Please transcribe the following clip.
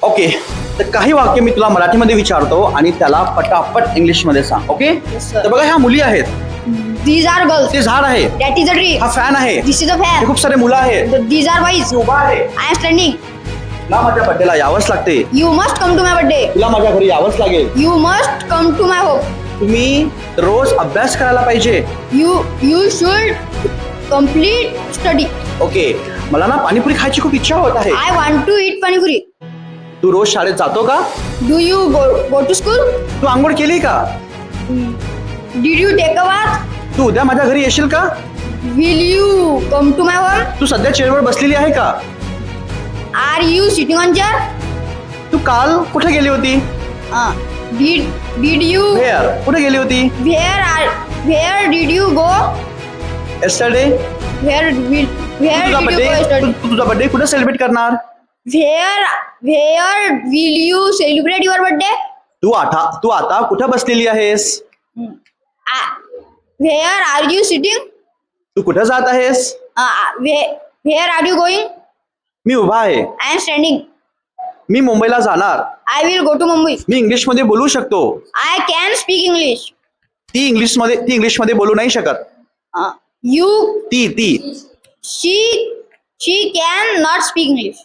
Okay, तर काही वाक्य मी तुला मराठीमध्ये विचारतो आणि त्याला पटापट इंग्लिशमध्ये सांग. Okay, sir. तर बघा ह्या मुली आहेत, These are girls. ते झाड आहे, That is a tree. हा फॅन आहे, This is a हे fan. खूप सारे मुलं आहेत, These are boys. ती उभा आहे. I am standing. तुला माझ्या बर्थडेला यावंच लागते, You must come to my birthday. तुला माझ्या घरी यावंच लागेल. You must come to my home. तुम्ही रोज अभ्यास करायला पाहिजे. You should complete study. Okay, मला ना पाणीपुरी खायची खूप इच्छा होत आहे. I want to eat pani puri. तू रोज शाळेत जातो का? Do you go to school? तू आंघोळ केली का? Did you take a bath? तू उद्या माझ्या घरी येशील का? Will you come to my home? तू सध्या चेअरवर बसलेली आहे का? Are you sitting on chair? तू काल कुठे गेली होती? Did you कुठे गेली होती? where did you go? Yesterday. Where did you go yesterday? तू तुझा बर्थडे कुठे सेलिब्रेट करणार? Where will you celebrate your birthday? तू आता कुठे बसलेली आहेस? Where are you sitting? तू कुठे जात आहेस? Where are you going? मी उभा आहे. I am standing. मी मुंबईला जाणार. I will go to Mumbai. मी इंग्लिशमध्ये बोलू शकतो. I can speak English. ती इंग्लिशमध्ये बोलू नाही शकत. You ती she can not speak English.